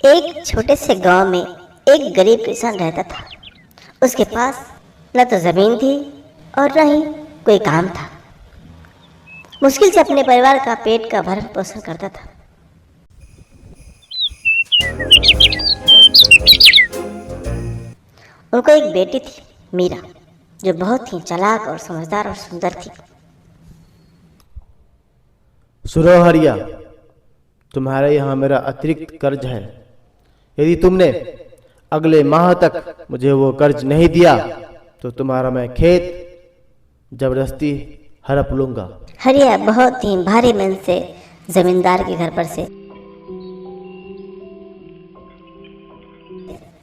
एक छोटे से गांव में एक गरीब किसान रहता था। उसके पास न तो जमीन थी और न ही कोई काम था। मुश्किल से अपने परिवार का पेट का भरण पोषण करता था। उनको एक बेटी थी, मीरा, जो बहुत ही चालाक और समझदार और सुंदर थी। सुनो हरिया, तुम्हारे यहाँ मेरा अतिरिक्त कर्ज है। यदि तुमने अगले माह तक मुझे वो कर्ज नहीं दिया तो तुम्हारा मैं खेत जबरदस्ती हड़प लूंगा। हरिया बहुत ही भारी मन से जमींदार के घर पर से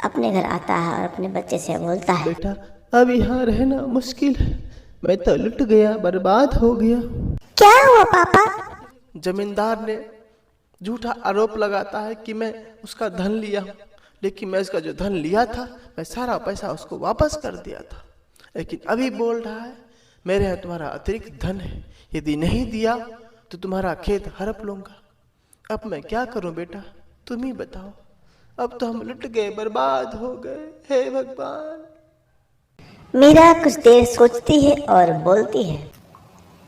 अपने घर आता है और अपने बच्चे से बोलता है, बेटा अब यहाँ रहना मुश्किल है, मैं तो लुट गया, बर्बाद हो गया। क्या हुआ पापा? जमींदार ने झूठा आरोप लगाता है कि मैं उसका धन लिया, लेकिन मैं उसका जो धन लिया था मैं सारा पैसा उसको वापस कर दिया था। लेकिन अभी बोल रहा है मेरे यहाँ तुम्हारा अतिरिक्त धन है, यदि नहीं दिया तो तुम्हारा खेत हड़प लूंगा। अब मैं क्या करूं बेटा, तुम ही बताओ। अब तो हम लुट गए, बर्बाद हो गए, हे भगवान। मीरा कुछ देर सोचती है और बोलती है,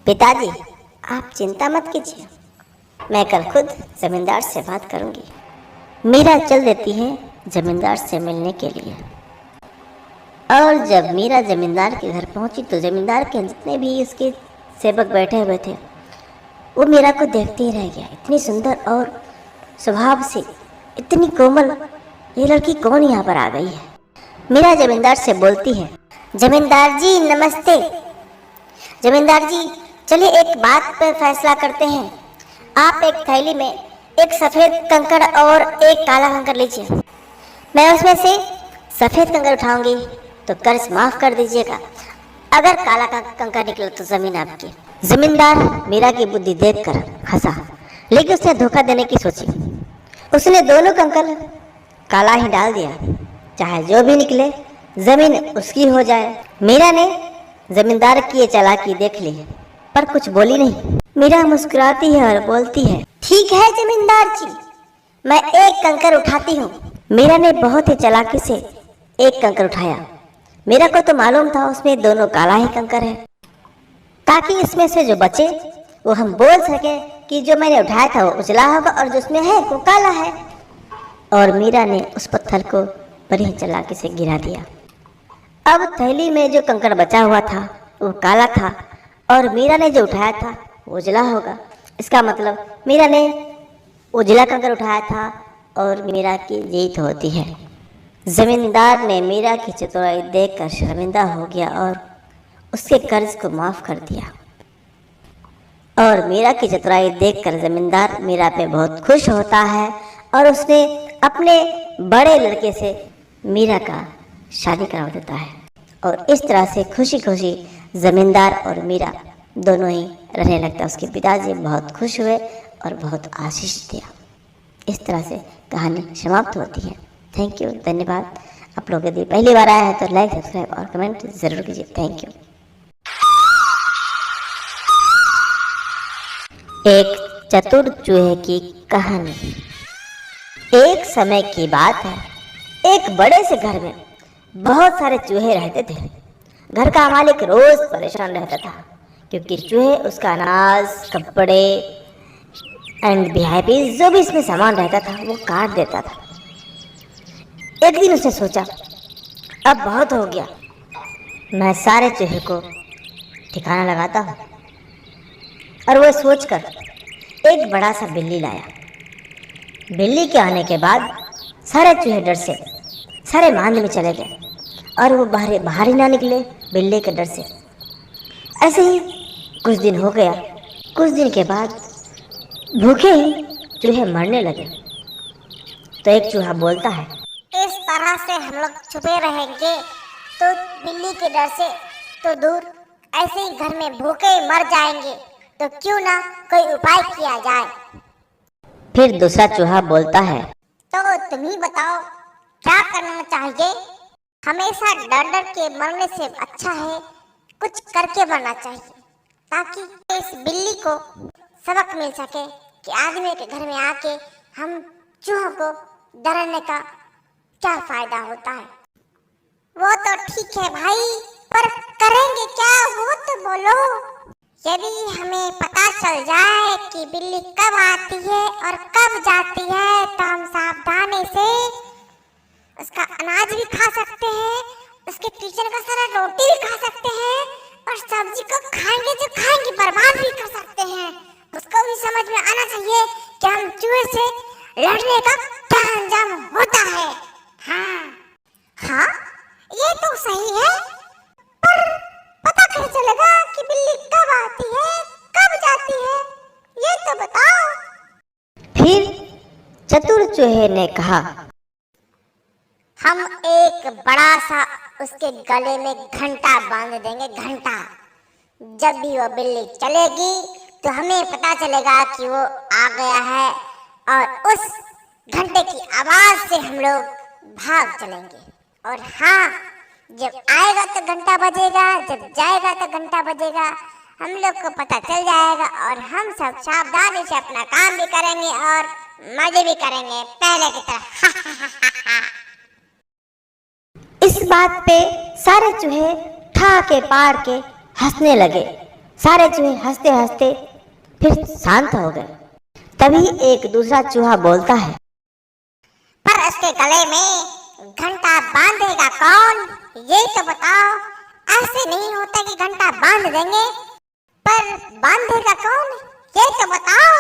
पिताजी आप चिंता मत कीजिए, मैं कल खुद जमींदार से बात करूंगी। मीरा चल देती है जमींदार से मिलने के लिए। और जब मीरा जमींदार के घर पहुंची तो जमींदार के जितने भी उसके सेवक बैठे हुए थे वो मीरा को देखते ही रह गया। इतनी सुंदर और स्वभाव से इतनी कोमल ये लड़की कौन यहाँ पर आ गई है? मीरा जमींदार से बोलती है, जमींदार जी नमस्ते। जमींदार जी चलिए एक बात पर फैसला करते हैं। आप एक थैली में एक सफ़ेद कंकड़ और एक काला कंकड़ लीजिए। मैं उसमें से सफ़ेद कंकड़ उठाऊंगी तो कर्ज माफ़ कर दीजिएगा, अगर काला कंकड़ निकला तो ज़मीन आपकी। जमींदार मीरा की बुद्धि देखकर हंसा, लेकिन उसने धोखा देने की सोची। उसने दोनों कंकड़ काला ही डाल दिया, चाहे जो भी निकले जमीन उसकी हो जाए। मीरा ने जमींदार की ये चालाकी देख ली पर कुछ बोली नहीं। मीरा मुस्कुराती है और बोलती है, ठीक है जमींदार जी, मैं एक कंकड़ उठाती हूँ। मीरा ने बहुत ही चालाकी से एक कंकड़ उठाया। मीरा को तो मालूम था उसमें दोनों काला ही कंकड़ है, ताकि इसमें से जो बचे वो हम बोल सके कि जो मैंने उठाया था वो उजला होगा और जो उसमें है वो काला है। और मीरा ने उस पत्थर को बड़ी चालाकी से गिरा दिया। अब थैली में जो कंकड़ बचा हुआ था वो काला था और मीरा ने जो उठाया था वो उजला होगा। इसका मतलब मीरा ने उजला कंकड़ उठाया था और मीरा की जीत होती है। जमींदार ने मीरा की चतुराई देखकर शर्मिंदा हो गया और उसके कर्ज को माफ़ कर दिया। और मीरा की चतुराई देखकर जमींदार मीरा पे बहुत खुश होता है और उसने अपने बड़े लड़के से मीरा का शादी करवा देता है। और इस तरह से खुशी खुशी जमींदार और मीरा दोनों ही रहने लगता। उसके पिताजी बहुत खुश हुए और बहुत आशीष दिया। इस तरह से कहानी समाप्त होती है। थैंक यू, धन्यवाद। आप लोग यदि पहली बार आया है तो लाइक, सब्सक्राइब और कमेंट ज़रूर कीजिए। Thank you. एक चतुर चूहे की कहानी। एक समय की बात है, एक बड़े से घर में बहुत सारे चूहे रहते थे। घर का मालिक रोज परेशान रहता था क्योंकि चूहे उसका अनाज, कपड़े एंड वीआईपी जो भी इसमें सामान रहता था वो काट देता था। एक दिन उसने सोचा, अब बहुत हो गया, मैं सारे चूहे को ठिकाना लगाता हूँ। और वो सोचकर एक बड़ा सा बिल्ली लाया। बिल्ली के आने के बाद सारे चूहे डर से सारे मांद में चले गए और वो बाहर ही ना निकले बिल्ली के डर से। ऐसे ही कुछ दिन हो गया। कुछ दिन के बाद भूखे ही चूहे मरने लगे। तो एक चूहा बोलता है, इस तरह से हम लोग छुपे रहेंगे तो बिल्ली के डर से तो दूर, ऐसे ही घर में भूखे मर जाएंगे, तो क्यों ना कोई उपाय किया जाए। फिर दूसरा चूहा बोलता है, तो तुम ही बताओ क्या करना चाहिए। हमेशा डर डर के मरने से अच्छा है कुछ करके मरना चाहिए, ताकि इस बिल्ली को सबक मिल सके कि आदमी के घर में आके हम चूहों को डरने का क्या फायदा होता है? वो तो ठीक है भाई, पर करेंगे क्या वो तो बोलो। यदि हमें पता चल जाए कि बिल्ली कब आती है और कब जाती है तो हम सावधानी से उसका अनाज भी खा सकते हैं, उसके किचन का सारा रोटी भी खा सकते हैं और सब्जी को खाएंगे जो खाएंगे बर्बाद भी कर सकते हैं। उसको भी समझ में आना चाहिए कि हम चूहे से लड़ने का क्या अंजाम होता है। हाँ, ये तो सही है, पर पता कैसे चलेगा कि बिल्ली कब आती है कब जाती है, ये तो बताओ। फिर चतुर चूहे ने कहा, हम एक बड़ा सा उसके गले में घंटा बांध देंगे, घंटा। जब भी वो बिल्ली चलेगी तो हमें पता चलेगा कि वो आ गया है और उस घंटे की आवाज से हम लोग भाग चलेंगे। और हाँ, जब आएगा तो घंटा बजेगा, जब जाएगा तो घंटा बजेगा, हम लोग को पता चल जाएगा और हम सब सावधानी से अपना काम भी करेंगे और मजे भी करेंगे पहले की तरह। इस बात पे सारे चूहे ठाके पार के हंसने लगे। सारे चूहे हंसते हंसते फिर शांत हो गए। तभी एक दूसरा चूहा बोलता है, पर उसके गले में घंटा बांधेगा कौन, ये तो बताओ। ऐसे नहीं होता कि घंटा बांध देंगे, पर बांधेगा कौन, ये तो बताओ।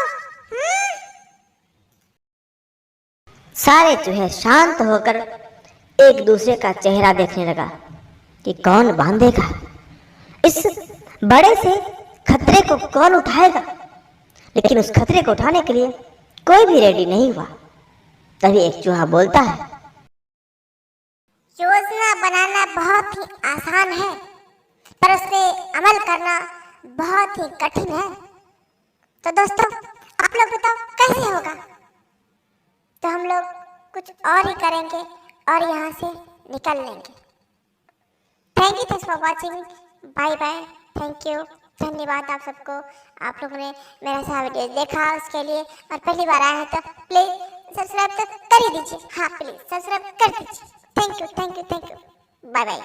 सारे चूहे शांत होकर एक दूसरे का चेहरा देखने लगा कि कौन बांधेगा, इस बड़े से खतरे को कौन उठाएगा। लेकिन उस खतरे को उठाने के लिए कोई भी रेडी नहीं हुआ। तभी एक चूहा बोलता है, योजना बनाना बहुत ही आसान है, पर उस पे अमल करना बहुत ही कठिन है। तो दोस्तों, आप लोग बताओ कैसे होगा? तो हम लोग कुछ और ही करेंगे और यहाँ से निकल लेंगे। Thank you for watching, bye bye, thank you, धन्यवाद आप सबको। आप लोगों ने मेरा सारा वीडियो देखा उसके लिए, और पहली बार आए हैं तो प्लीज सब्सक्राइब तो कर ही दीजिए। हाँ प्लीज सब्सक्राइब कर दीजिए। Thank you, bye bye.